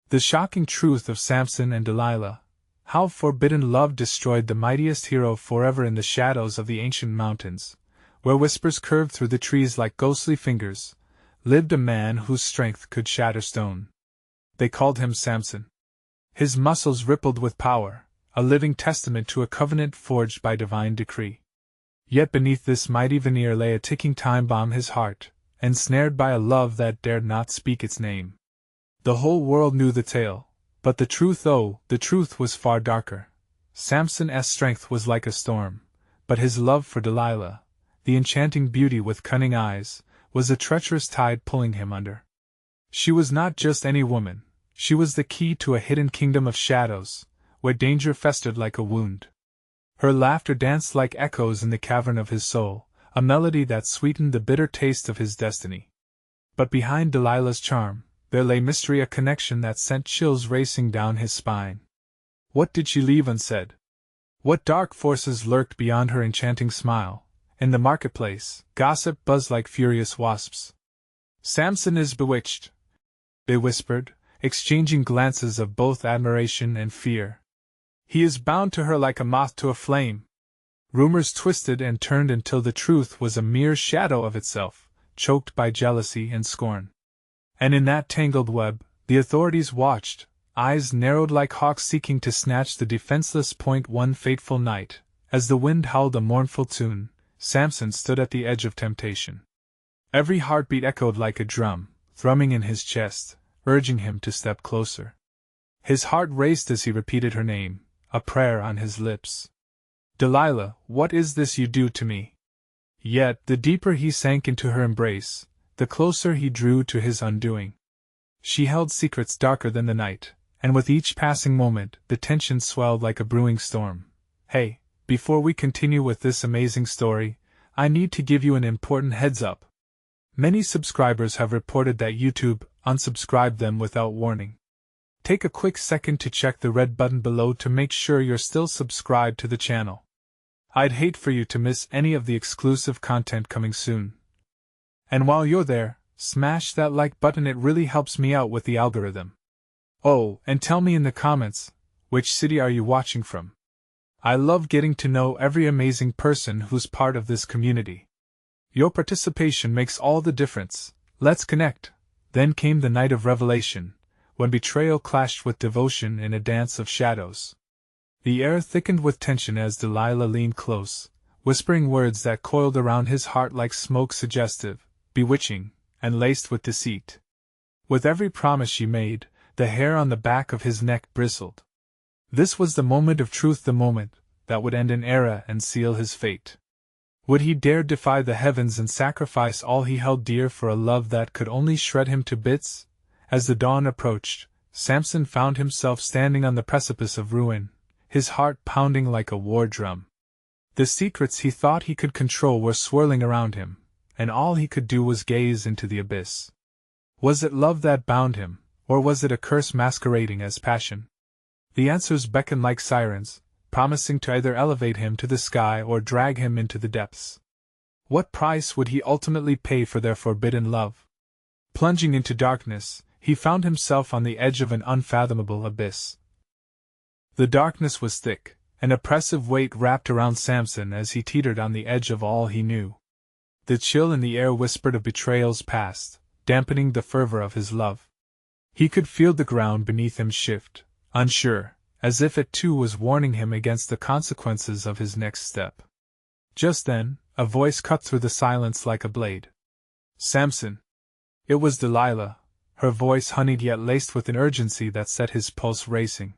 The shocking truth of Samson and Delilah. How forbidden love destroyed the mightiest hero forever in the shadows of the ancient mountains, where whispers curved through the trees like ghostly fingers, lived a man whose strength could shatter stone. They called him Samson. His muscles rippled with power, a living testament to a covenant forged by divine decree. Yet beneath this mighty veneer lay a ticking time bomb, his heart, ensnared by a love that dared not speak its name. The whole world knew the tale, but the truth was far darker. Samson's strength was like a storm, but his love for Delilah, the enchanting beauty with cunning eyes, was a treacherous tide pulling him under. She was not just any woman, she was the key to a hidden kingdom of shadows, where danger festered like a wound. Her laughter danced like echoes in the cavern of his soul, a melody that sweetened the bitter taste of his destiny. But behind Delilah's charm, there lay mystery, a connection that sent chills racing down his spine. What did she leave unsaid? What dark forces lurked beyond her enchanting smile? In the marketplace, gossip buzzed like furious wasps. "Samson is bewitched," they whispered, exchanging glances of both admiration and fear. "He is bound to her like a moth to a flame." Rumors twisted and turned until the truth was a mere shadow of itself, choked by jealousy and scorn. And in that tangled web, the authorities watched, eyes narrowed like hawks seeking to snatch the defenseless point. One fateful night, as the wind howled a mournful tune, Samson stood at the edge of temptation. Every heartbeat echoed like a drum, thrumming in his chest, urging him to step closer. His heart raced as he repeated her name, a prayer on his lips. "Delilah, what is this you do to me?" Yet, the deeper he sank into her embrace, the closer he drew to his undoing. She held secrets darker than the night, and with each passing moment, the tension swelled like a brewing storm. "Hey, before we continue with this amazing story, I need to give you an important heads up. Many subscribers have reported that YouTube unsubscribed them without warning. Take a quick second to check the red button below to make sure you're still subscribed to the channel. I'd hate for you to miss any of the exclusive content coming soon. And while you're there, smash that like button, it really helps me out with the algorithm. Oh, and tell me in the comments, which city are you watching from? I love getting to know every amazing person who's part of this community. Your participation makes all the difference. Let's connect. Then came the night of revelation, when betrayal clashed with devotion in a dance of shadows. The air thickened with tension as Delilah leaned close, whispering words that coiled around his heart like smoke, suggestive, bewitching, and laced with deceit. With every promise she made, the hair on the back of his neck bristled. This was the moment of truth, the moment that would end an era and seal his fate. Would he dare defy the heavens and sacrifice all he held dear for a love that could only shred him to bits? As the dawn approached, Samson found himself standing on the precipice of ruin, his heart pounding like a war drum. The secrets he thought he could control were swirling around him, and all he could do was gaze into the abyss. Was it love that bound him, or was it a curse masquerading as passion? The answers beckoned like sirens, promising to either elevate him to the sky or drag him into the depths. What price would he ultimately pay for their forbidden love? Plunging into darkness, he found himself on the edge of an unfathomable abyss. The darkness was thick, an oppressive weight wrapped around Samson as he teetered on the edge of all he knew. The chill in the air whispered of betrayal's past, dampening the fervor of his love. He could feel the ground beneath him shift, unsure, as if it too was warning him against the consequences of his next step. Just then, a voice cut through the silence like a blade. "Samson!" It was Delilah, her voice honeyed yet laced with an urgency that set his pulse racing.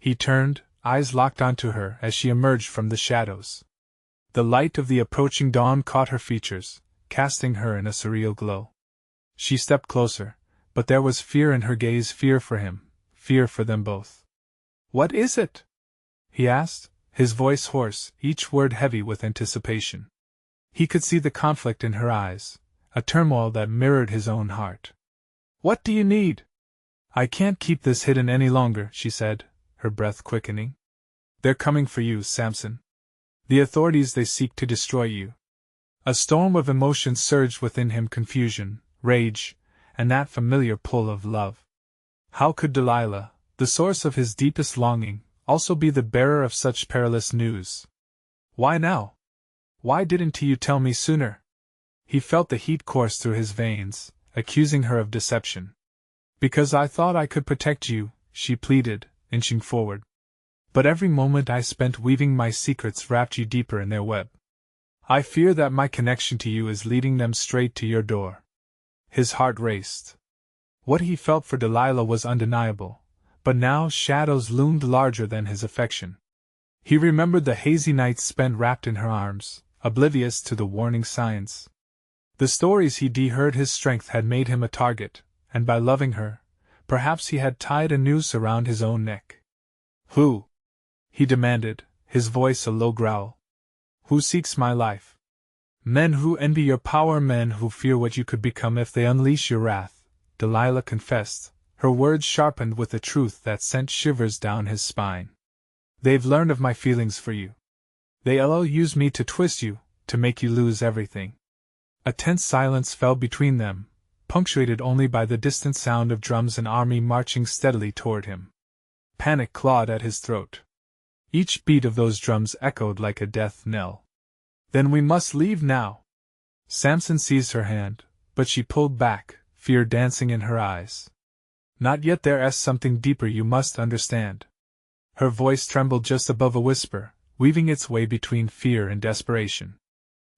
He turned, eyes locked onto her as she emerged from the shadows. The light of the approaching dawn caught her features, casting her in a surreal glow. She stepped closer, but there was fear in her gaze, fear for him, fear for them both. "What is it?" he asked, his voice hoarse, each word heavy with anticipation. He could see the conflict in her eyes, a turmoil that mirrored his own heart. "What do you need?" "I can't keep this hidden any longer," she said, her breath quickening. "They're coming for you, Samson. The authorities, they seek to destroy you." A storm of emotion surged within him, confusion, rage, and that familiar pull of love. How could Delilah, the source of his deepest longing, also be the bearer of such perilous news? Why now? Why didn't you tell me sooner? He felt the heat course through his veins, accusing her of deception. Because I thought I could protect you, she pleaded, inching forward. But every moment I spent weaving my secrets wrapped you deeper in their web. I fear that my connection to you is leading them straight to your door. His heart raced. What he felt for Delilah was undeniable, but now shadows loomed larger than his affection. He remembered the hazy nights spent wrapped in her arms, oblivious to the warning signs. The stories he'd heard his strength had made him a target, and by loving her, perhaps he had tied a noose around his own neck. Who? He demanded, his voice a low growl. Who seeks my life? Men who envy your power, men who fear what you could become if they unleash your wrath, Delilah confessed, her words sharpened with a truth that sent shivers down his spine. They've learned of my feelings for you. They'll use me to twist you, to make you lose everything. A tense silence fell between them, punctuated only by the distant sound of drums, an army marching steadily toward him. Panic clawed at his throat. Each beat of those drums echoed like a death knell. Then we must leave now. Samson seized her hand, but she pulled back, fear dancing in her eyes. Not yet, there's something deeper you must understand. Her voice trembled just above a whisper, weaving its way between fear and desperation.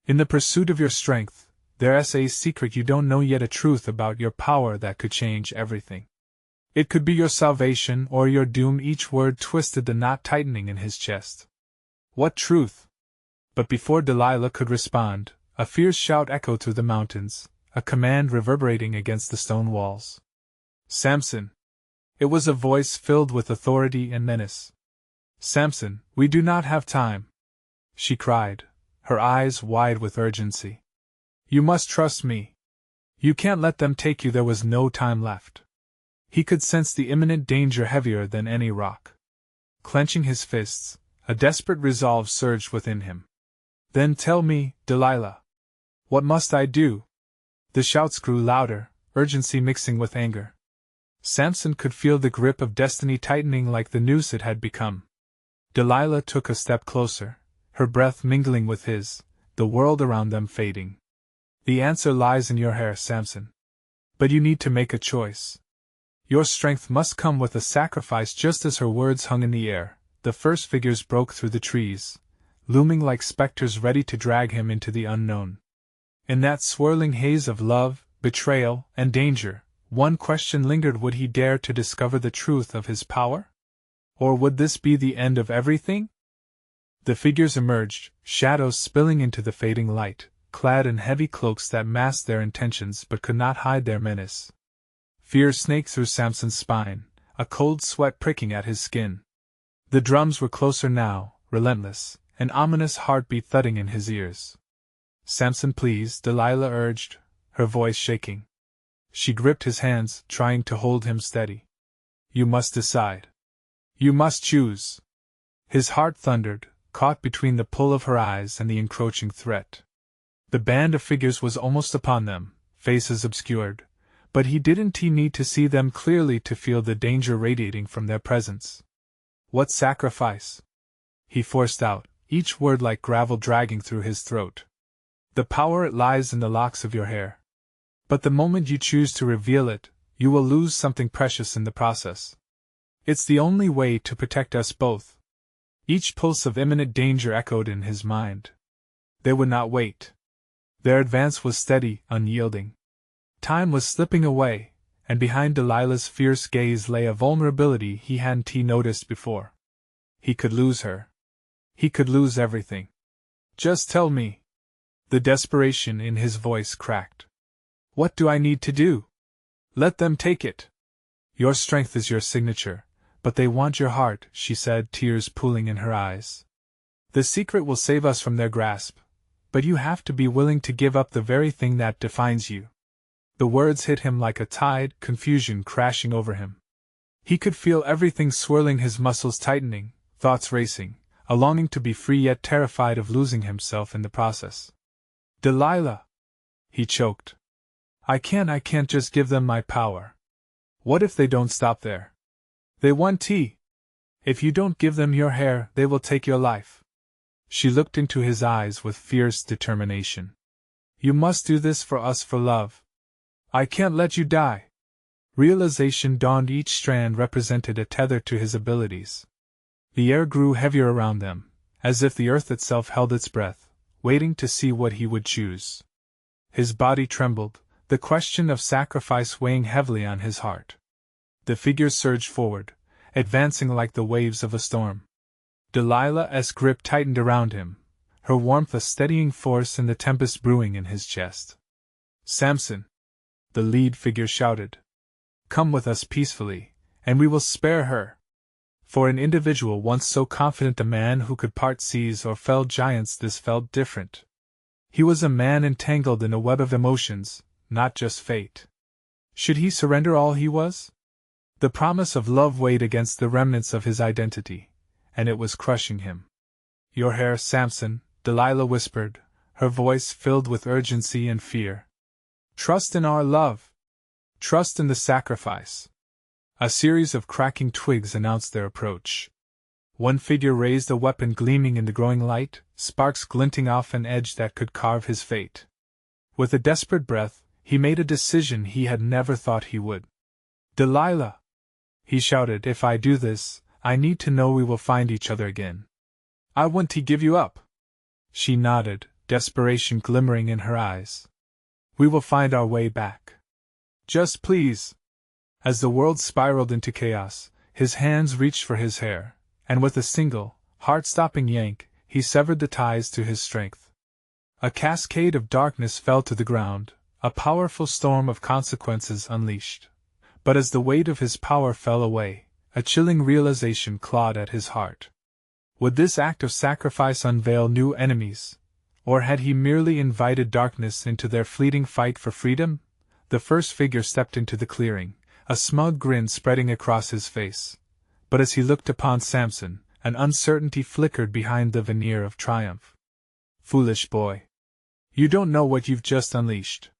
In the pursuit of your strength, there's a secret you don't know yet, a truth about your power that could change everything. It could be your salvation or your doom. Each word twisted the knot tightening in his chest. What truth? But before Delilah could respond, a fierce shout echoed through the mountains, a command reverberating against the stone walls. Samson! It was a voice filled with authority and menace. Samson, we do not have time, she cried, her eyes wide with urgency. You must trust me. You can't let them take you. There was no time left. He could sense the imminent danger heavier than any rock. Clenching his fists, a desperate resolve surged within him. Then tell me, Delilah. What must I do? The shouts grew louder, urgency mixing with anger. Samson could feel the grip of destiny tightening like the noose it had become. Delilah took a step closer, her breath mingling with his, the world around them fading. The answer lies in your hair, Samson. But you need to make a choice. Your strength must come with a sacrifice. Just as her words hung in the air, the first figures broke through the trees, looming like specters ready to drag him into the unknown. In that swirling haze of love, betrayal, and danger, one question lingered: would he dare to discover the truth of his power? Or would this be the end of everything? The figures emerged, shadows spilling into the fading light, clad in heavy cloaks that masked their intentions but could not hide their menace. Fear snaked through Samson's spine, a cold sweat pricking at his skin. The drums were closer now, relentless, an ominous heartbeat thudding in his ears. Samson, please, Delilah urged, her voice shaking. She gripped his hands, trying to hold him steady. You must decide. You must choose. His heart thundered, caught between the pull of her eyes and the encroaching threat. The band of figures was almost upon them, faces obscured, but he didn't need to see them clearly to feel the danger radiating from their presence. What sacrifice? He forced out, each word like gravel dragging through his throat. The power, it lies in the locks of your hair. But the moment you choose to reveal it, you will lose something precious in the process. It's the only way to protect us both. Each pulse of imminent danger echoed in his mind. They would not wait. Their advance was steady, unyielding. Time was slipping away, and behind Delilah's fierce gaze lay a vulnerability he hadn't noticed before. He could lose her. He could lose everything. Just tell me. The desperation in his voice cracked. What do I need to do? Let them take it. Your strength is your signature, but they want your heart, she said, tears pooling in her eyes. The secret will save us from their grasp, but you have to be willing to give up the very thing that defines you. The words hit him like a tide, confusion crashing over him. He could feel everything swirling, his muscles tightening, thoughts racing, a longing to be free yet terrified of losing himself in the process. Delilah! He choked. I can't just give them my power. What if they don't stop there? They want tea. If you don't give them your hair, they will take your life. She looked into his eyes with fierce determination. You must do this for us, for love. I can't let you die. Realization dawned. Each strand represented a tether to his abilities. The air grew heavier around them, as if the earth itself held its breath, waiting to see what he would choose. His body trembled, the question of sacrifice weighing heavily on his heart. The figures surged forward, advancing like the waves of a storm. Delilah's grip tightened around him, her warmth a steadying force in the tempest brewing in his chest. Samson! The lead figure shouted. Come with us peacefully, and we will spare her. For an individual once so confident, a man who could part seas or fell giants, this felt different. He was a man entangled in a web of emotions, not just fate. Should he surrender all he was? The promise of love weighed against the remnants of his identity, and it was crushing him. Your hair, Samson, Delilah whispered, her voice filled with urgency and fear. Trust in our love. Trust in the sacrifice. A series of cracking twigs announced their approach. One figure raised a weapon gleaming in the growing light, sparks glinting off an edge that could carve his fate. With a desperate breath, he made a decision he had never thought he would. Delilah! He shouted, if I do this, I need to know we will find each other again. I want to give you up. She nodded, desperation glimmering in her eyes. We will find our way back. Just please. As the world spiraled into chaos, his hands reached for his hair, and with a single, heart-stopping yank, he severed the ties to his strength. A cascade of darkness fell to the ground, a powerful storm of consequences unleashed. But as the weight of his power fell away, a chilling realization clawed at his heart. Would this act of sacrifice unveil new enemies? Or had he merely invited darkness into their fleeting fight for freedom? The first figure stepped into the clearing, a smug grin spreading across his face. But as he looked upon Samson, an uncertainty flickered behind the veneer of triumph. Foolish boy. You don't know what you've just unleashed.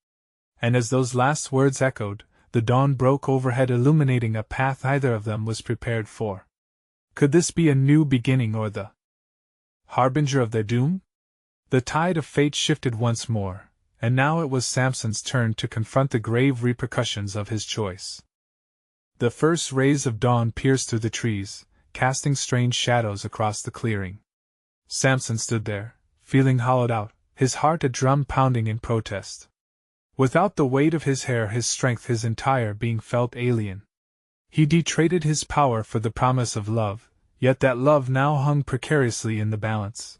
And as those last words echoed, the dawn broke overhead, illuminating a path neither of them was prepared for. Could this be a new beginning or the harbinger of their doom? The tide of fate shifted once more, and now it was Samson's turn to confront the grave repercussions of his choice. The first rays of dawn pierced through the trees, casting strange shadows across the clearing. Samson stood there, feeling hollowed out, his heart a drum pounding in protest. Without the weight of his hair, his strength, his entire being felt alien. He traded his power for the promise of love, yet that love now hung precariously in the balance.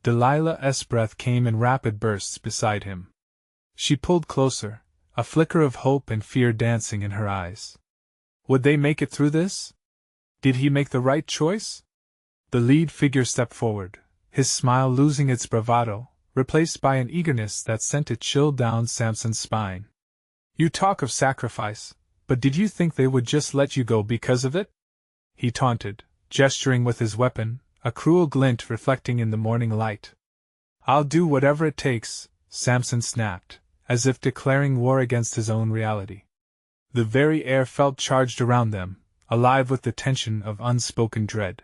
Delilah's breath came in rapid bursts beside him. She pulled closer, a flicker of hope and fear dancing in her eyes. Would they make it through this? Did he make the right choice? The lead figure stepped forward, his smile losing its bravado, replaced by an eagerness that sent a chill down Samson's spine. You talk of sacrifice, but did you think they would just let you go because of it? He taunted, gesturing with his weapon, a cruel glint reflecting in the morning light. I'll do whatever it takes, Samson snapped, as if declaring war against his own reality. The very air felt charged around them, alive with the tension of unspoken dread.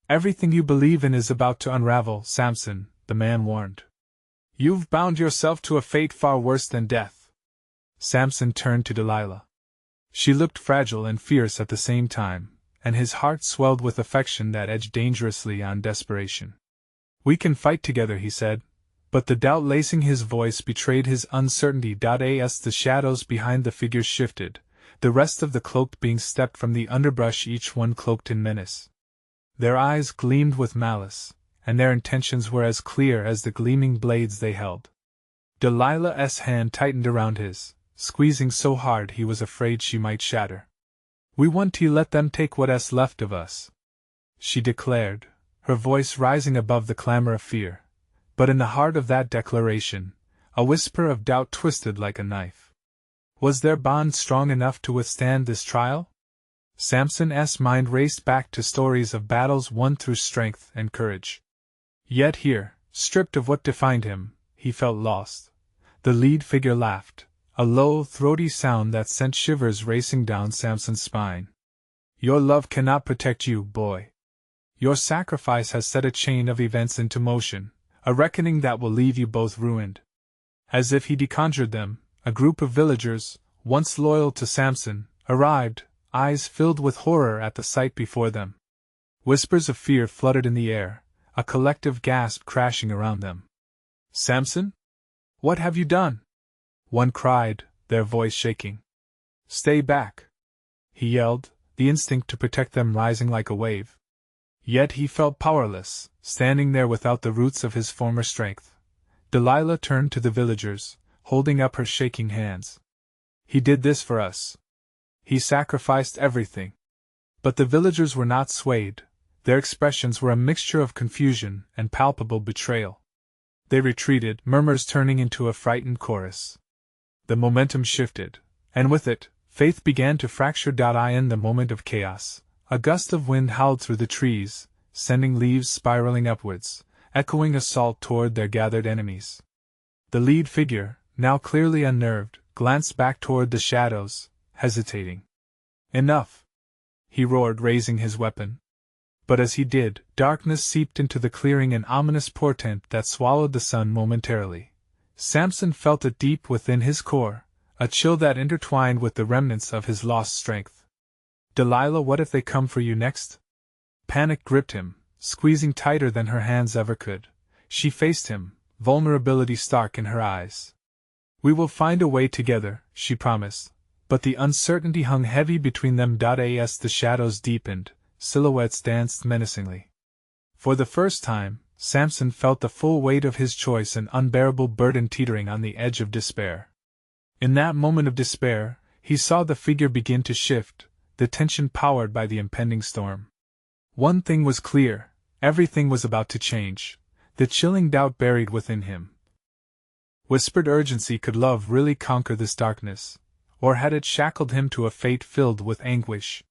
Everything you believe in is about to unravel, Samson, the man warned. You've bound yourself to a fate far worse than death. Samson turned to Delilah. She looked fragile and fierce at the same time, and his heart swelled with affection that edged dangerously on desperation. We can fight together, he said, but the doubt lacing his voice betrayed his uncertainty. As the shadows behind the figures shifted, the rest of the cloaked beings stepped from the underbrush, each one cloaked in menace. Their eyes gleamed with malice, and their intentions were as clear as the gleaming blades they held. Delilah's hand tightened around his, squeezing so hard he was afraid she might shatter. We want to let them take what's left of us, she declared, her voice rising above the clamor of fear. But in the heart of that declaration, a whisper of doubt twisted like a knife. Was their bond strong enough to withstand this trial? Samson's mind raced back to stories of battles won through strength and courage. Yet here, stripped of what defined him, he felt lost. The lead figure laughed, a low, throaty sound that sent shivers racing down Samson's spine. "Your love cannot protect you, boy. Your sacrifice has set a chain of events into motion, a reckoning that will leave you both ruined." As if he deconjured them, a group of villagers, once loyal to Samson, arrived, eyes filled with horror at the sight before them. Whispers of fear fluttered in the air, a collective gasp crashing around them. "Samson? What have you done?" one cried, their voice shaking. "Stay back!" he yelled, the instinct to protect them rising like a wave. Yet he felt powerless, standing there without the roots of his former strength. Delilah turned to the villagers, holding up her shaking hands. "He did this for us. He sacrificed everything." But the villagers were not swayed. Their expressions were a mixture of confusion and palpable betrayal. They retreated, murmurs turning into a frightened chorus. The momentum shifted, and with it, faith began to fracture. In the moment of chaos, a gust of wind howled through the trees, sending leaves spiraling upwards, echoing assault toward their gathered enemies. The lead figure, now clearly unnerved, glanced back toward the shadows, hesitating. "Enough!" he roared, raising his weapon. But as he did, darkness seeped into the clearing, an ominous portent that swallowed the sun momentarily. Samson felt it deep within his core, a chill that intertwined with the remnants of his lost strength. "Delilah, what if they come for you next?" Panic gripped him, squeezing tighter than her hands ever could. She faced him, vulnerability stark in her eyes. "We will find a way together," she promised, but the uncertainty hung heavy between them. As the shadows deepened, silhouettes danced menacingly. For the first time, Samson felt the full weight of his choice, an unbearable burden teetering on the edge of despair. In that moment of despair, he saw the figure begin to shift, the tension powered by the impending storm. One thing was clear: everything was about to change. The chilling doubt buried within him whispered urgency. Could love really conquer this darkness, or had it shackled him to a fate filled with anguish?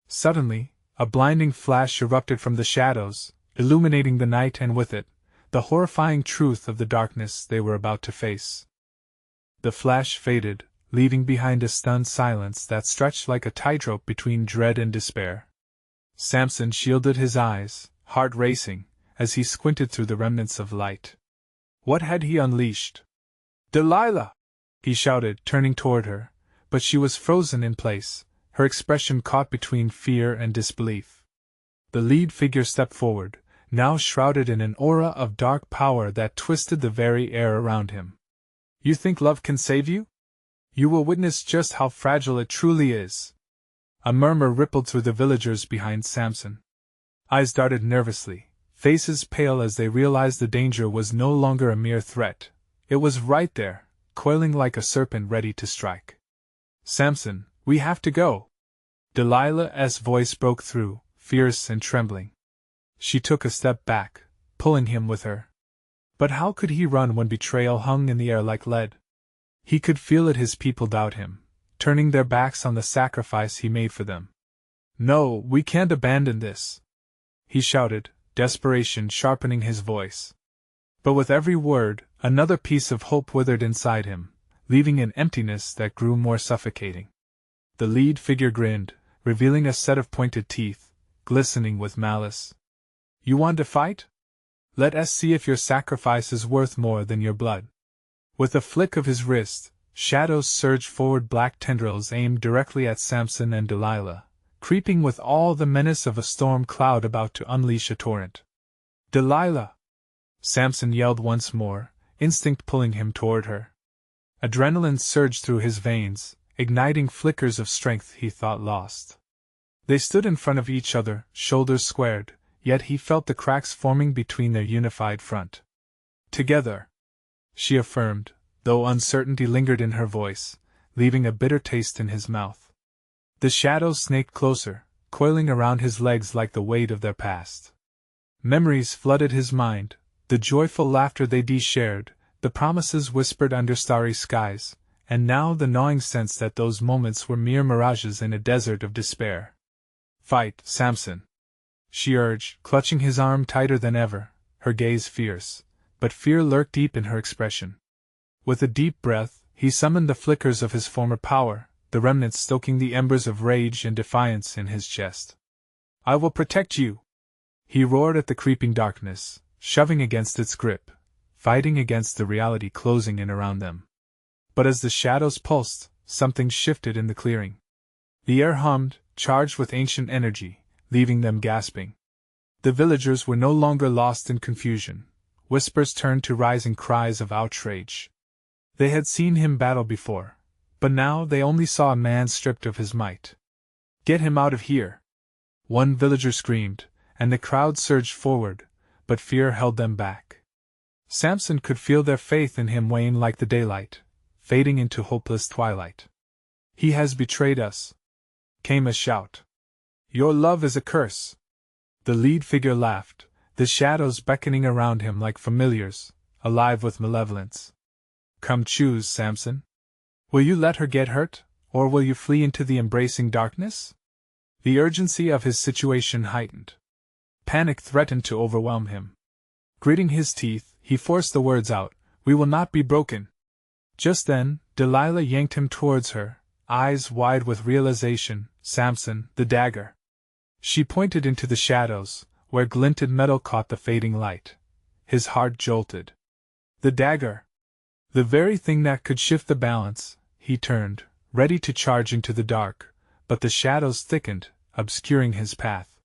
Suddenly, a blinding flash erupted from the shadows, illuminating the night, and with it, the horrifying truth of the darkness they were about to face. The flash faded, leaving behind a stunned silence that stretched like a tightrope between dread and despair. Samson shielded his eyes, heart racing, as he squinted through the remnants of light. What had he unleashed? "Delilah!" he shouted, turning toward her, but she was frozen in place, her expression caught between fear and disbelief. The lead figure stepped forward, now shrouded in an aura of dark power that twisted the very air around him. "You think love can save you? You will witness just how fragile it truly is." A murmur rippled through the villagers behind Samson. Eyes darted nervously, faces pale as they realized the danger was no longer a mere threat. It was right there, coiling like a serpent ready to strike. "Samson, we have to go!" Delilah's voice broke through, fierce and trembling. She took a step back, pulling him with her. But how could he run when betrayal hung in the air like lead? He could feel it. His people doubt him, turning their backs on the sacrifice he made for them. "No, we can't abandon this," he shouted, desperation sharpening his voice. But with every word, another piece of hope withered inside him, leaving an emptiness that grew more suffocating. The lead figure grinned, revealing a set of pointed teeth, glistening with malice. "You want to fight? Let us see if your sacrifice is worth more than your blood." With a flick of his wrist, shadows surged forward, black tendrils aimed directly at Samson and Delilah, creeping with all the menace of a storm cloud about to unleash a torrent. "Delilah!" Samson yelled once more, instinct pulling him toward her. Adrenaline surged through his veins, igniting flickers of strength he thought lost. They stood in front of each other, shoulders squared, yet he felt the cracks forming between their unified front. "Together," she affirmed, though uncertainty lingered in her voice, leaving a bitter taste in his mouth. The shadows snaked closer, coiling around his legs like the weight of their past. Memories flooded his mind, the joyful laughter they shared, the promises whispered under starry skies, and now the gnawing sense that those moments were mere mirages in a desert of despair. "Fight, Samson," she urged, clutching his arm tighter than ever, her gaze fierce, but fear lurked deep in her expression. With a deep breath, he summoned the flickers of his former power, the remnants stoking the embers of rage and defiance in his chest. "I will protect you!" he roared at the creeping darkness, shoving against its grip, fighting against the reality closing in around them. But as the shadows pulsed, something shifted in the clearing. The air hummed, charged with ancient energy, leaving them gasping. The villagers were no longer lost in confusion. Whispers turned to rising cries of outrage. They had seen him battle before, but now they only saw a man stripped of his might. "Get him out of here!" one villager screamed, and the crowd surged forward, but fear held them back. Samson could feel their faith in him wane like the daylight, fading into hopeless twilight. "He has betrayed us!" came a shout. "Your love is a curse!" The lead figure laughed, the shadows beckoning around him like familiars, alive with malevolence. "Come, choose, Samson. Will you let her get hurt, or will you flee into the embracing darkness?" The urgency of his situation heightened. Panic threatened to overwhelm him. Gritting his teeth, he forced the words out, "We will not be broken." Just then, Delilah yanked him towards her, eyes wide with realization. "Samson, the dagger!" She pointed into the shadows, where glinted metal caught the fading light. His heart jolted. The dagger! The very thing that could shift the balance. He turned, ready to charge into the dark, but the shadows thickened, obscuring his path.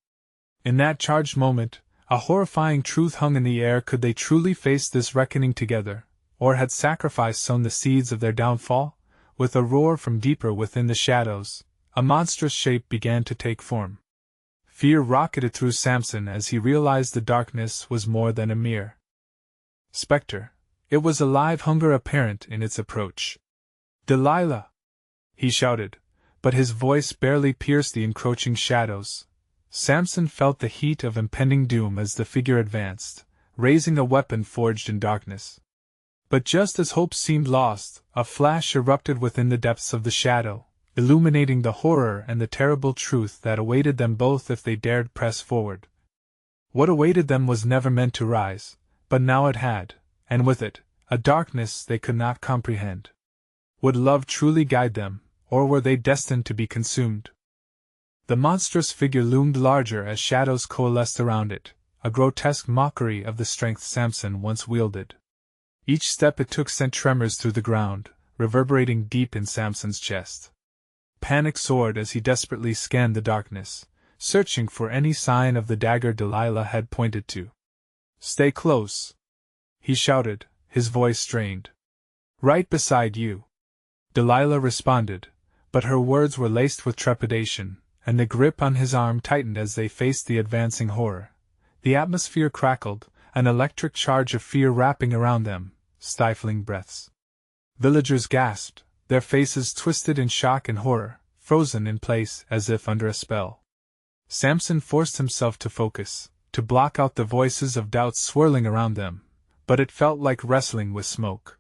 In that charged moment, a horrifying truth hung in the air. Could they truly face this reckoning together, or had sacrifice sown the seeds of their downfall? With a roar from deeper within the shadows, a monstrous shape began to take form. Fear rocketed through Samson as he realized the darkness was more than a mere specter. It was a live hunger apparent in its approach. "Delilah!" he shouted, but his voice barely pierced the encroaching shadows. Samson felt the heat of impending doom as the figure advanced, raising a weapon forged in darkness. But just as hope seemed lost, a flash erupted within the depths of the shadow, illuminating the horror and the terrible truth that awaited them both if they dared press forward. What awaited them was never meant to rise, but now it had, and with it, a darkness they could not comprehend. Would love truly guide them, or were they destined to be consumed? The monstrous figure loomed larger as shadows coalesced around it, a grotesque mockery of the strength Samson once wielded. Each step it took sent tremors through the ground, reverberating deep in Samson's chest. Panic soared as he desperately scanned the darkness, searching for any sign of the dagger Delilah had pointed to. "Stay close!" he shouted, his voice strained. "Right beside you!" Delilah responded, but her words were laced with trepidation, and the grip on his arm tightened as they faced the advancing horror. The atmosphere crackled, an electric charge of fear wrapping around them, stifling breaths. Villagers gasped, their faces twisted in shock and horror, frozen in place as if under a spell. Samson forced himself to focus, to block out the voices of doubt swirling around them, but it felt like wrestling with smoke.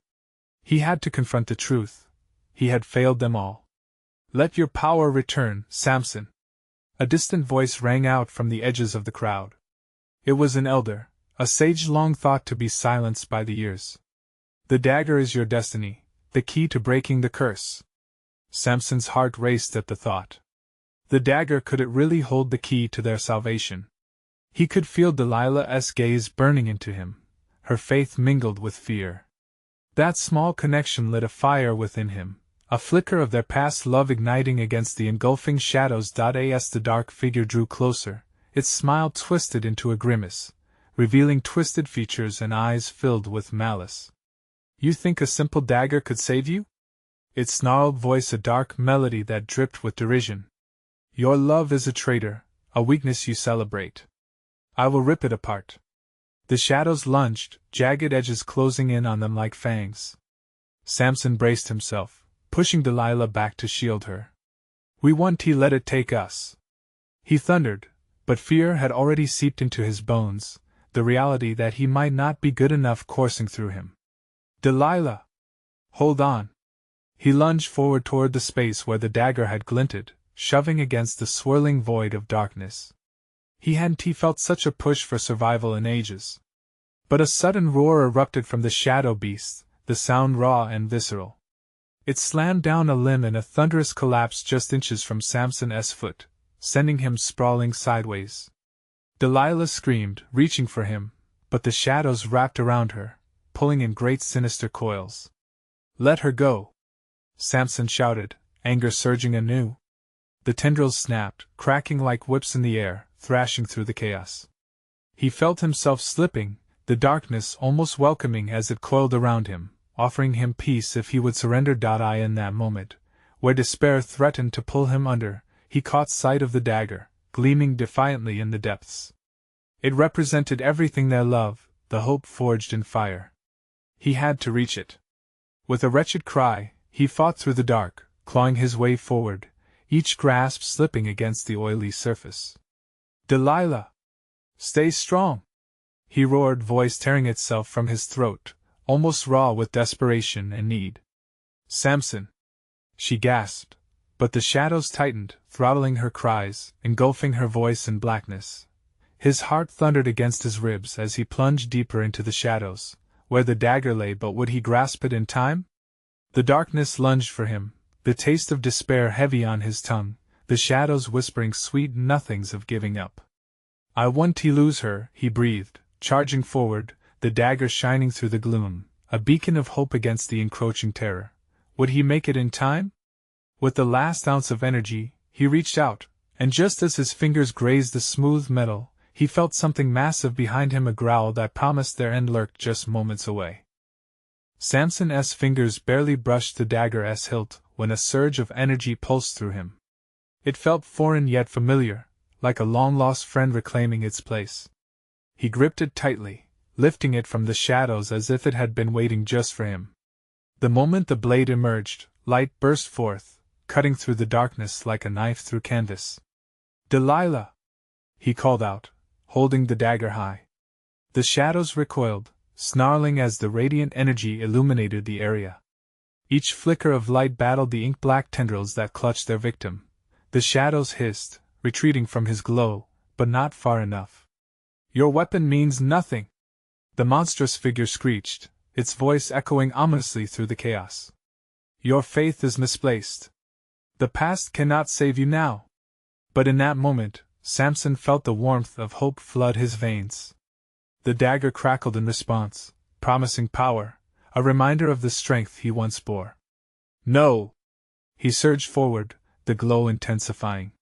He had to confront the truth. He had failed them all. "Let your power return, Samson!" A distant voice rang out from the edges of the crowd. It was an elder, a sage long thought to be silenced by the years. "The dagger is your destiny, the key to breaking the curse." Samson's heart raced at the thought. The dagger, could it really hold the key to their salvation? He could feel Delilah's gaze burning into him, her faith mingled with fear. That small connection lit a fire within him, a flicker of their past love igniting against the engulfing shadows. As the dark figure drew closer, its smile twisted into a grimace, revealing twisted features and eyes filled with malice. "You think a simple dagger could save you?" Its snarled voice a dark melody that dripped with derision. "Your love is a traitor, a weakness you celebrate. I will rip it apart." The shadows lunged, jagged edges closing in on them like fangs. Samson braced himself, pushing Delilah back to shield her. "We won't let it take us," he thundered, but fear had already seeped into his bones, the reality that he might not be good enough coursing through him. "Delilah! Hold on!" He lunged forward toward the space where the dagger had glinted, shoving against the swirling void of darkness. He hadn't felt such a push for survival in ages. But a sudden roar erupted from the shadow beast, the sound raw and visceral. It slammed down a limb in a thunderous collapse just inches from Samson's foot, sending him sprawling sideways. Delilah screamed, reaching for him, but the shadows wrapped around her, pulling in great sinister coils. "Let her go!" Samson shouted, anger surging anew. The tendrils snapped, cracking like whips in the air, thrashing through the chaos. He felt himself slipping, the darkness almost welcoming as it coiled around him, offering him peace if he would surrender. In that moment, where despair threatened to pull him under, he caught sight of the dagger, gleaming defiantly in the depths. It represented everything their love, the hope forged in fire. He had to reach it. With a wretched cry, he fought through the dark, clawing his way forward, each grasp slipping against the oily surface. "Delilah! Stay strong!" he roared, voice tearing itself from his throat, almost raw with desperation and need. "Samson!" she gasped, but the shadows tightened, throttling her cries, engulfing her voice in blackness. His heart thundered against his ribs as he plunged deeper into the shadows, where the dagger lay, but would he grasp it in time? The darkness lunged for him, the taste of despair heavy on his tongue, the shadows whispering sweet nothings of giving up. "I won't lose her," he breathed, charging forward, the dagger shining through the gloom, a beacon of hope against the encroaching terror. Would he make it in time? With the last ounce of energy, he reached out, and just as his fingers grazed the smooth metal, he felt something massive behind him, a growl that promised their end lurked just moments away. Samson's fingers barely brushed the dagger's hilt when a surge of energy pulsed through him. It felt foreign yet familiar, like a long-lost friend reclaiming its place. He gripped it tightly, lifting it from the shadows as if it had been waiting just for him. The moment the blade emerged, light burst forth, cutting through the darkness like a knife through canvas. "Delilah!" he called out, holding the dagger high. The shadows recoiled, snarling as the radiant energy illuminated the area. Each flicker of light battled the ink-black tendrils that clutched their victim. The shadows hissed, retreating from his glow, but not far enough. "Your weapon means nothing!" the monstrous figure screeched, its voice echoing ominously through the chaos. "Your faith is misplaced. The past cannot save you now." But in that moment, Samson felt the warmth of hope flood his veins. The dagger crackled in response, promising power, a reminder of the strength he once bore. "No!" he surged forward, the glow intensifying.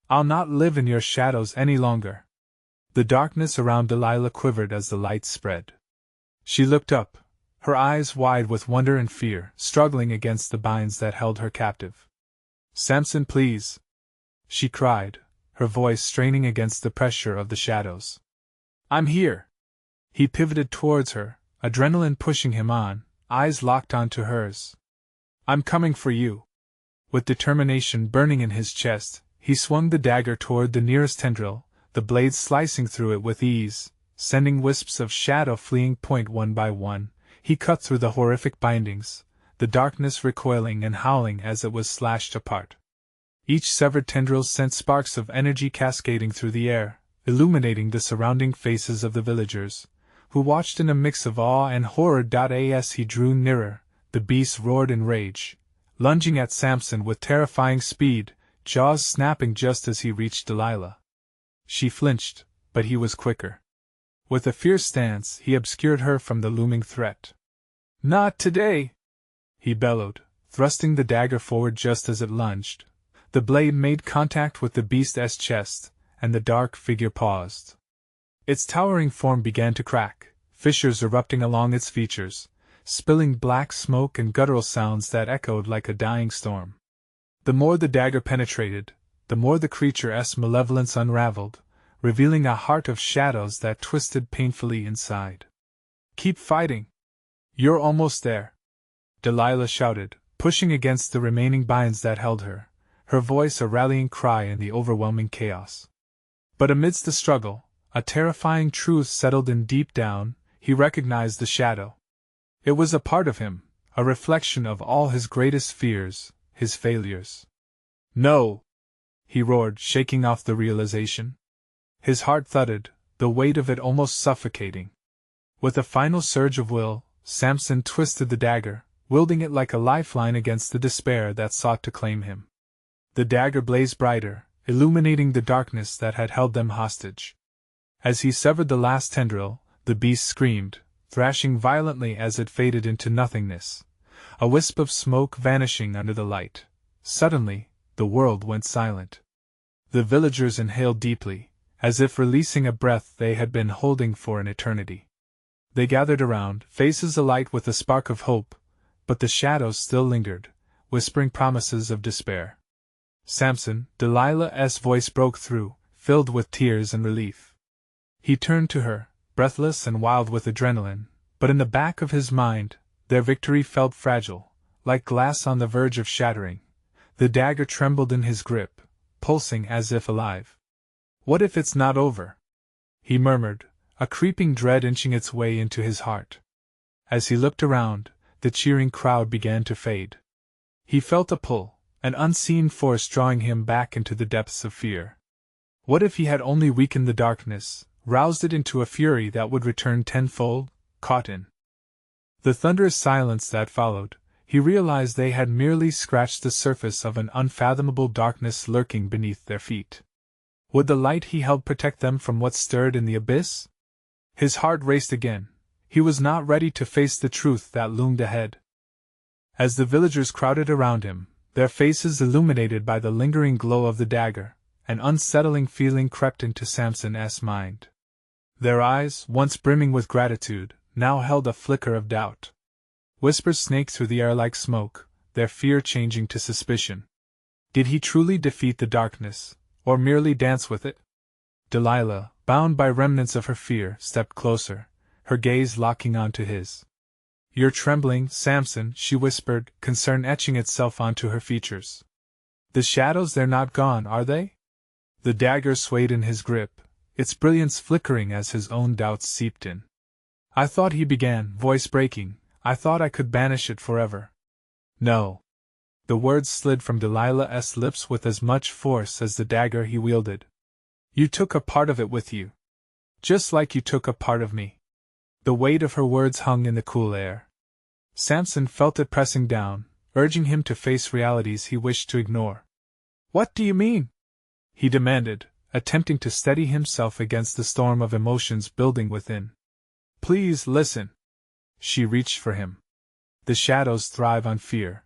"I'll not live in your shadows any longer." The darkness around Delilah quivered as the light spread. She looked up, her eyes wide with wonder and fear, struggling against the binds that held her captive. "Samson, please!" she cried, her voice straining against the pressure of the shadows. "I'm here!" He pivoted towards her, adrenaline pushing him on, eyes locked onto hers. "I'm coming for you!" With determination burning in his chest, he swung the dagger toward the nearest tendril, the blade slicing through it with ease, sending wisps of shadow fleeing point one by one. He cut through the horrific bindings, the darkness recoiling and howling as it was slashed apart. Each severed tendril sent sparks of energy cascading through the air, illuminating the surrounding faces of the villagers, who watched in a mix of awe and horror. As he drew nearer, the beast roared in rage, lunging at Samson with terrifying speed, jaws snapping just as he reached Delilah. She flinched, but he was quicker. With a fierce stance, he obscured her from the looming threat. "Not today!" he bellowed, thrusting the dagger forward just as it lunged. The blade made contact with the beast's chest, and the dark figure paused. Its towering form began to crack, fissures erupting along its features, spilling black smoke and guttural sounds that echoed like a dying storm. The more the dagger penetrated, the more the creature's malevolence unraveled, revealing a heart of shadows that twisted painfully inside. "Keep fighting! You're almost there!" Delilah shouted, pushing against the remaining binds that held her, her voice a rallying cry in the overwhelming chaos. But amidst the struggle, a terrifying truth settled in deep down. He recognized the shadow. It was a part of him, a reflection of all his greatest fears, his failures. "No!" he roared, shaking off the realization. His heart thudded, the weight of it almost suffocating. With a final surge of will, Samson twisted the dagger, wielding it like a lifeline against the despair that sought to claim him. The dagger blazed brighter, illuminating the darkness that had held them hostage. As he severed the last tendril, the beast screamed, thrashing violently as it faded into nothingness, a wisp of smoke vanishing under the light. Suddenly, the world went silent. The villagers inhaled deeply, as if releasing a breath they had been holding for an eternity. They gathered around, faces alight with a spark of hope, but the shadows still lingered, whispering promises of despair. Samson, Delilah's voice broke through, filled with tears and relief. He turned to her, breathless and wild with adrenaline, but in the back of his mind, their victory felt fragile, like glass on the verge of shattering. The dagger trembled in his grip, pulsing as if alive. "What if it's not over?" he murmured, a creeping dread inching its way into his heart. As he looked around, the cheering crowd began to fade. He felt a pull, an unseen force drawing him back into the depths of fear. What if he had only weakened the darkness, roused it into a fury that would return tenfold, caught in the thunderous silence that followed? He realized they had merely scratched the surface of an unfathomable darkness lurking beneath their feet. Would the light he held protect them from what stirred in the abyss? His heart raced again. He was not ready to face the truth that loomed ahead. As the villagers crowded around him, their faces illuminated by the lingering glow of the dagger, an unsettling feeling crept into Samson's mind. Their eyes, once brimming with gratitude, now held a flicker of doubt. Whispers snaked through the air like smoke, their fear changing to suspicion. Did he truly defeat the darkness, or merely dance with it? Delilah, bound by remnants of her fear, stepped closer, her gaze locking onto his. "You're trembling, Samson," she whispered, concern etching itself onto her features. "The shadows, they're not gone, are they?" The dagger swayed in his grip, its brilliance flickering as his own doubts seeped in. "I thought," he began, voice breaking, "I thought I could banish it forever." "No." The words slid from Delilah's lips with as much force as the dagger he wielded. "You took a part of it with you. Just like you took a part of me." The weight of her words hung in the cool air. Samson felt it pressing down, urging him to face realities he wished to ignore. "What do you mean?" he demanded, attempting to steady himself against the storm of emotions building within. "Please listen." She reached for him. "The shadows thrive on fear.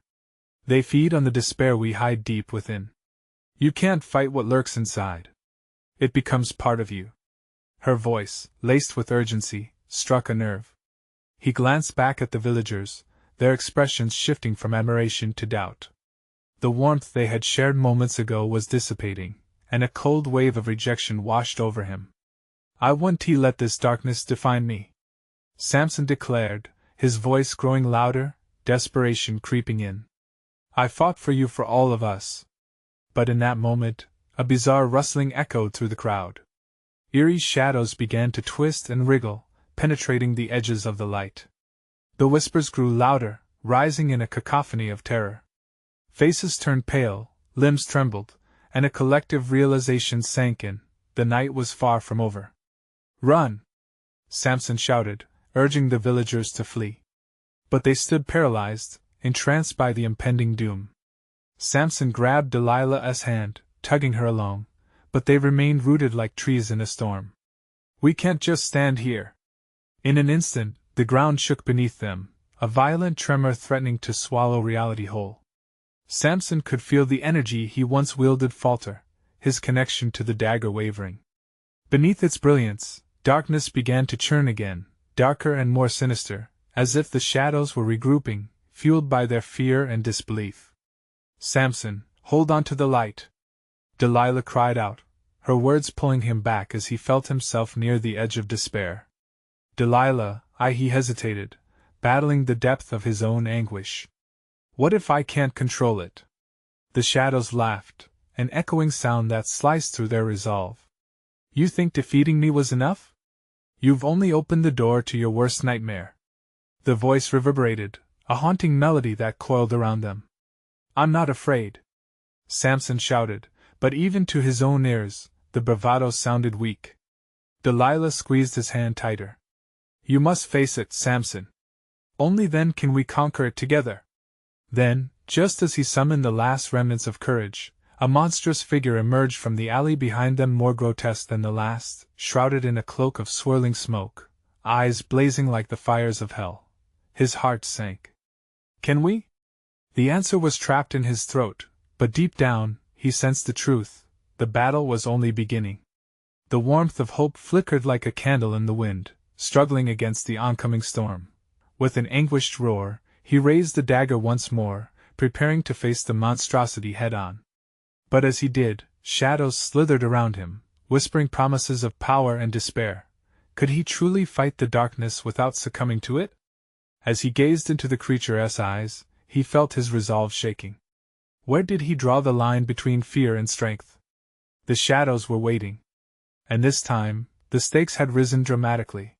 They feed on the despair we hide deep within. You can't fight what lurks inside. It becomes part of you." Her voice, laced with urgency, struck a nerve. He glanced back at the villagers, their expressions shifting from admiration to doubt. The warmth they had shared moments ago was dissipating, and a cold wave of rejection washed over him. "I won't let this darkness define me," Samson declared, his voice growing louder, desperation creeping in. "I fought for you, for all of us." But in that moment, a bizarre rustling echoed through the crowd. Eerie shadows began to twist and wriggle, penetrating the edges of the light. The whispers grew louder, rising in a cacophony of terror. Faces turned pale, limbs trembled, and a collective realization sank in: the night was far from over. "Run!" Samson shouted, urging the villagers to flee. But they stood paralyzed, entranced by the impending doom. Samson grabbed Delilah's hand, tugging her along, but they remained rooted like trees in a storm. "We can't just stand here." In an instant, the ground shook beneath them, a violent tremor threatening to swallow reality whole. Samson could feel the energy he once wielded falter, his connection to the dagger wavering. Beneath its brilliance, darkness began to churn again, darker and more sinister, as if the shadows were regrouping, fueled by their fear and disbelief. "Samson, hold on to the light!" Delilah cried out, her words pulling him back as he felt himself near the edge of despair. "Delilah, he hesitated, battling the depth of his own anguish. "What if I can't control it?" The shadows laughed, an echoing sound that sliced through their resolve. "You think defeating me was enough? You've only opened the door to your worst nightmare." The voice reverberated, a haunting melody that coiled around them. "I'm not afraid," Samson shouted, but even to his own ears, the bravado sounded weak. Delilah squeezed his hand tighter. "You must face it, Samson. Only then can we conquer it together. Then, just as he summoned the last remnants of courage, a monstrous figure emerged from the alley behind them, more grotesque than the last, shrouded in a cloak of swirling smoke, eyes blazing like the fires of hell. His heart sank. Can we? The answer was trapped in his throat, but deep down, he sensed the truth. The battle was only beginning. The warmth of hope flickered like a candle in the wind, struggling against the oncoming storm. With an anguished roar, he raised the dagger once more, preparing to face the monstrosity head-on. But as he did, shadows slithered around him, whispering promises of power and despair. Could he truly fight the darkness without succumbing to it? As he gazed into the creature's eyes, he felt his resolve shaking. Where did he draw the line between fear and strength? The shadows were waiting. And this time, the stakes had risen dramatically.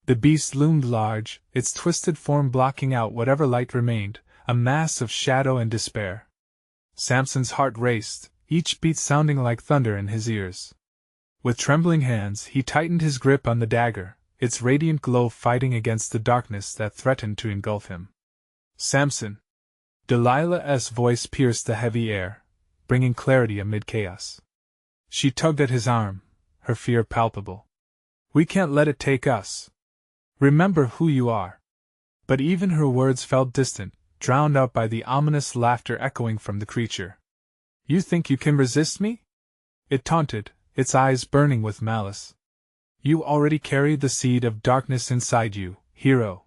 The beast loomed large, its twisted form blocking out whatever light remained, a mass of shadow and despair. Samson's heart raced, each beat sounding like thunder in his ears. With trembling hands, he tightened his grip on the dagger, its radiant glow fighting against the darkness that threatened to engulf him. Samson! Delilah's voice pierced the heavy air, bringing clarity amid chaos. She tugged at his arm, her fear palpable. We can't let it take us. Remember who you are. But even her words felt distant, drowned out by the ominous laughter echoing from the creature. You think you can resist me? It taunted, its eyes burning with malice. You already carry the seed of darkness inside you, hero.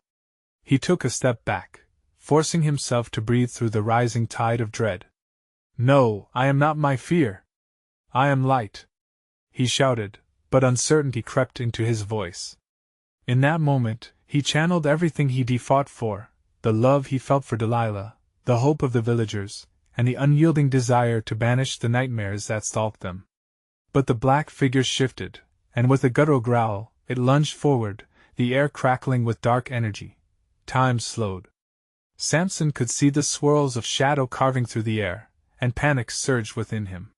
He took a step back, forcing himself to breathe through the rising tide of dread. No, I am not my fear. I am light. He shouted, but uncertainty crept into his voice. In that moment, he channeled everything he fought for, the love he felt for Delilah, the hope of the villagers, and the unyielding desire to banish the nightmares that stalked them. But the black figure shifted, and with a guttural growl, it lunged forward, the air crackling with dark energy. Time slowed. Samson could see the swirls of shadow carving through the air, and panic surged within him.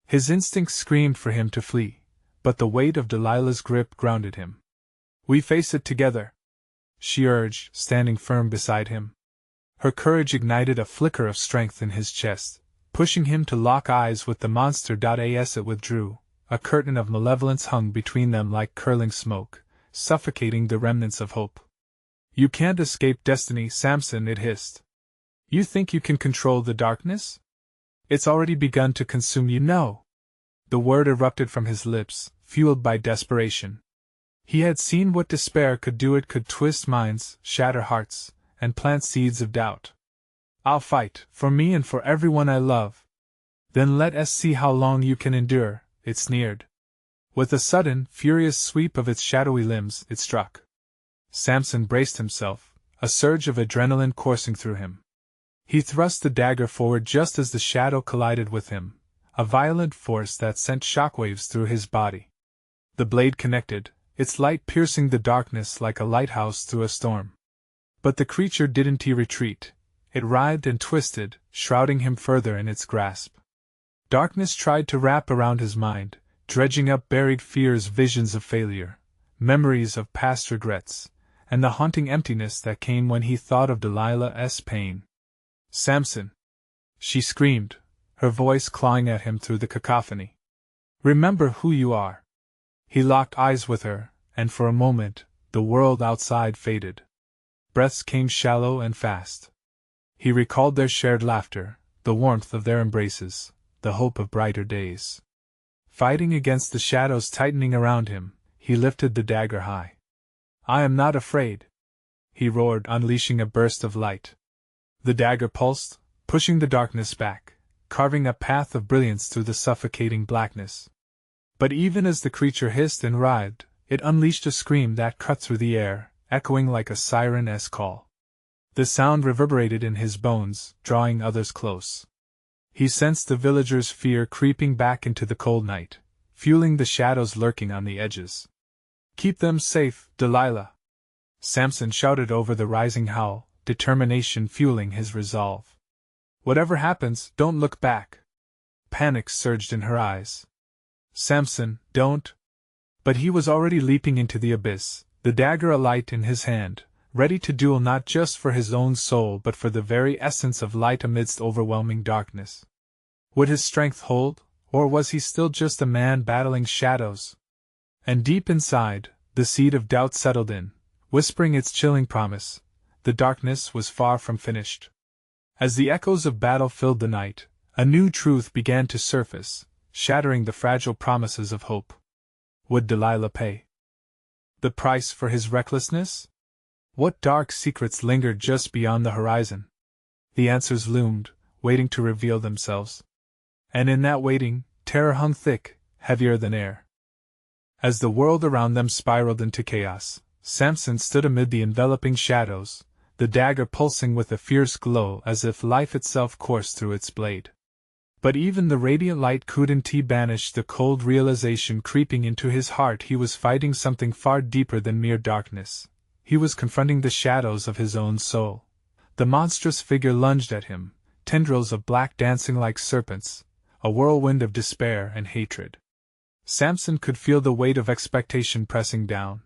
His instincts screamed for him to flee, but the weight of Delilah's grip grounded him. We face it together, she urged, standing firm beside him. Her courage ignited a flicker of strength in his chest, pushing him to lock eyes with the monster. As it withdrew, a curtain of malevolence hung between them like curling smoke, suffocating the remnants of hope. You can't escape destiny, Samson, it hissed. You think you can control the darkness? It's already begun to consume you. No. The word erupted from his lips, fueled by desperation. He had seen what despair could do. It could twist minds, shatter hearts, and plant seeds of doubt. I'll fight, for me and for everyone I love. Then let us see how long you can endure, it sneered. With a sudden, furious sweep of its shadowy limbs, it struck. Samson braced himself, a surge of adrenaline coursing through him. He thrust the dagger forward just as the shadow collided with him, a violent force that sent shockwaves through his body. The blade connected, its light piercing the darkness like a lighthouse through a storm. But the creature didn't retreat. It writhed and twisted, shrouding him further in its grasp. Darkness tried to wrap around his mind, dredging up buried fears, visions of failure, memories of past regrets, and the haunting emptiness that came when he thought of Delilah's pain. Samson! She screamed, her voice clawing at him through the cacophony. Remember who you are. He locked eyes with her, and for a moment, the world outside faded. Breaths came shallow and fast. He recalled their shared laughter, the warmth of their embraces, the hope of brighter days. Fighting against the shadows tightening around him, he lifted the dagger high. I am not afraid, he roared, unleashing a burst of light. The dagger pulsed, pushing the darkness back, carving a path of brilliance through the suffocating blackness. But even as the creature hissed and writhed, it unleashed a scream that cut through the air, echoing like a siren's call. The sound reverberated in his bones, drawing others close. He sensed the villagers' fear creeping back into the cold night, fueling the shadows lurking on the edges. Keep them safe, Delilah! Samson shouted over the rising howl, determination fueling his resolve. Whatever happens, don't look back. Panic surged in her eyes. Samson, don't! But he was already leaping into the abyss, the dagger alight in his hand, ready to duel not just for his own soul but for the very essence of light amidst overwhelming darkness. Would his strength hold, or was he still just a man battling shadows? And deep inside, the seed of doubt settled in, whispering its chilling promise. The darkness was far from finished. As the echoes of battle filled the night, a new truth began to surface, shattering the fragile promises of hope. Would Delilah pay the price for his recklessness? What dark secrets lingered just beyond the horizon? The answers loomed, waiting to reveal themselves. And in that waiting, terror hung thick, heavier than air. As the world around them spiraled into chaos, Samson stood amid the enveloping shadows, the dagger pulsing with a fierce glow as if life itself coursed through its blade. But even the radiant light couldn't banish the cold realization creeping into his heart. He was fighting something far deeper than mere darkness. He was confronting the shadows of his own soul. The monstrous figure lunged at him, tendrils of black dancing like serpents, a whirlwind of despair and hatred. Samson could feel the weight of expectation pressing down.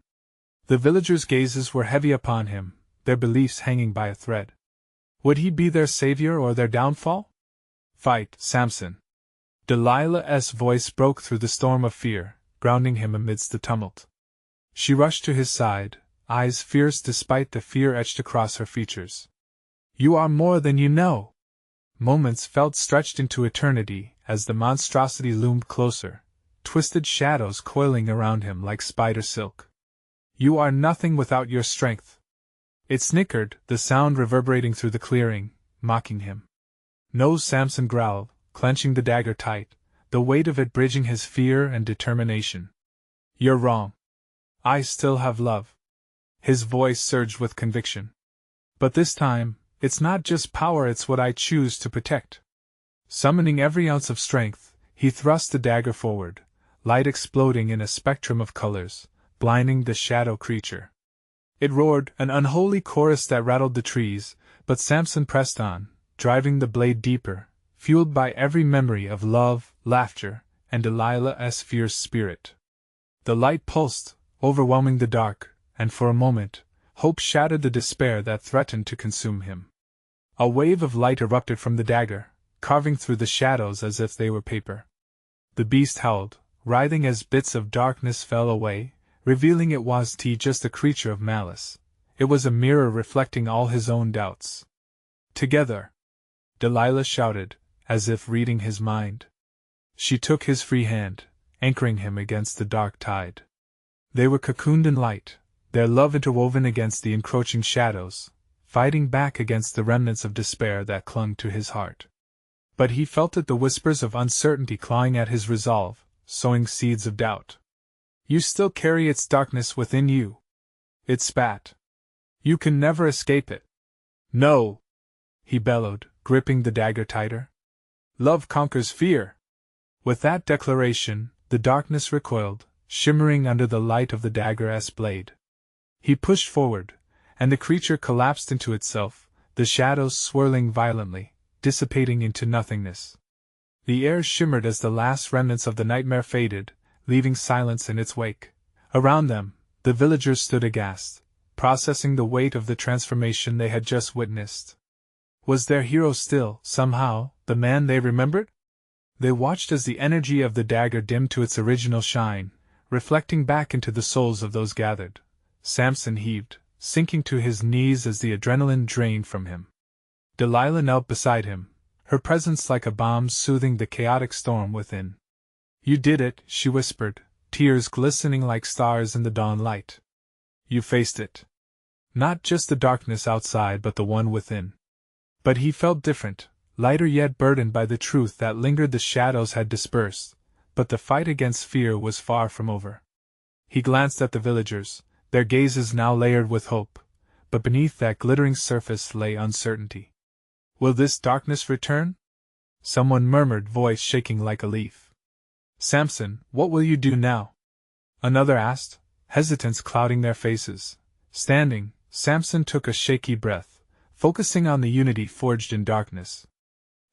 The villagers' gazes were heavy upon him, their beliefs hanging by a thread. Would he be their savior or their downfall? Fight, Samson! Delilah's voice broke through the storm of fear, grounding him amidst the tumult. She rushed to his side, eyes fierce despite the fear etched across her features. You are more than you know! Moments felt stretched into eternity as the monstrosity loomed closer, twisted shadows coiling around him like spider silk. You are nothing without your strength. It snickered, the sound reverberating through the clearing, mocking him. No, Samson growled, clenching the dagger tight, the weight of it bridging his fear and determination. You're wrong. I still have love. His voice surged with conviction. But this time, it's not just power, it's what I choose to protect. Summoning every ounce of strength, he thrust the dagger forward, light exploding in a spectrum of colors, blinding the shadow creature. It roared, an unholy chorus that rattled the trees, but Samson pressed on, driving the blade deeper, fueled by every memory of love, laughter, and Delilah's fierce spirit. The light pulsed, overwhelming the dark, and for a moment, hope shattered the despair that threatened to consume him. A wave of light erupted from the dagger, carving through the shadows as if they were paper. The beast howled, writhing as bits of darkness fell away, revealing it was just a creature of malice. It was a mirror reflecting all his own doubts. Together! Delilah shouted, as if reading his mind. She took his free hand, anchoring him against the dark tide. They were cocooned in light, their love interwoven against the encroaching shadows, fighting back against the remnants of despair that clung to his heart. But he felt it, the whispers of uncertainty clawing at his resolve, sowing seeds of doubt. You still carry its darkness within you. It spat. You can never escape it. No! He bellowed, gripping the dagger tighter. Love conquers fear. With that declaration, the darkness recoiled, shimmering under the light of the dagger's blade. He pushed forward, and the creature collapsed into itself, the shadows swirling violently, dissipating into nothingness. The air shimmered as the last remnants of the nightmare faded, leaving silence in its wake. Around them, the villagers stood aghast, processing the weight of the transformation they had just witnessed. Was their hero still, somehow, the man they remembered? They watched as the energy of the dagger dimmed to its original shine, reflecting back into the souls of those gathered. Samson heaved, sinking to his knees as the adrenaline drained from him. Delilah knelt beside him, her presence like a balm soothing the chaotic storm within. You did it, she whispered, tears glistening like stars in the dawn light. You faced it. Not just the darkness outside but the one within. But he felt different, lighter yet burdened by the truth that lingered. The shadows had dispersed, but the fight against fear was far from over. He glanced at the villagers, their gazes now layered with hope, but beneath that glittering surface lay uncertainty. Will this darkness return? Someone murmured, voice shaking like a leaf. Samson, what will you do now? Another asked, hesitance clouding their faces. Standing, Samson took a shaky breath, focusing on the unity forged in darkness.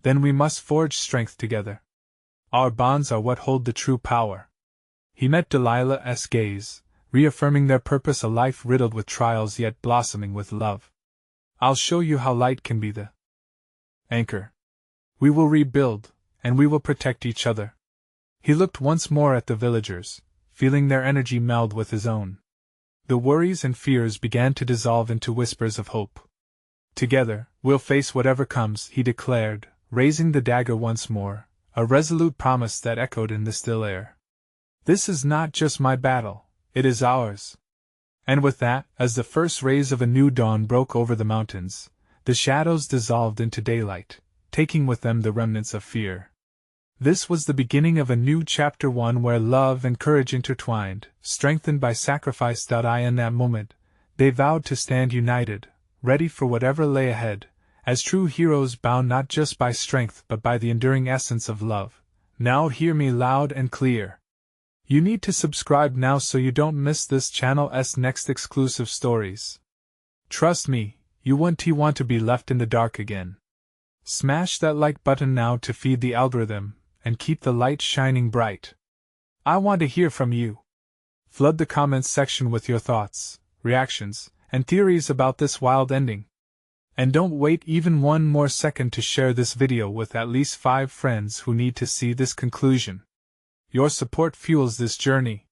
Then we must forge strength together. Our bonds are what hold the true power. He met Delilah's gaze, reaffirming their purpose, a life riddled with trials yet blossoming with love. I'll show you how light can be the anchor. We will rebuild, and we will protect each other. He looked once more at the villagers, feeling their energy meld with his own. The worries and fears began to dissolve into whispers of hope. Together, we'll face whatever comes, he declared, raising the dagger once more, a resolute promise that echoed in the still air. This is not just my battle, it is ours. And with that, as the first rays of a new dawn broke over the mountains, the shadows dissolved into daylight, taking with them the remnants of fear. This was the beginning of a new chapter, one where love and courage intertwined, strengthened by sacrifice. In that moment, they vowed to stand united, ready for whatever lay ahead, as true heroes bound not just by strength but by the enduring essence of love. Now hear me loud and clear. You need to subscribe now so you don't miss this channel's next exclusive stories. Trust me, you won't want to be left in the dark again. Smash that like button now to feed the algorithm, and keep the light shining bright. I want to hear from you. Flood the comments section with your thoughts, reactions, and theories about this wild ending. And don't wait even one more second to share this video with at least 5 friends who need to see this conclusion. Your support fuels this journey.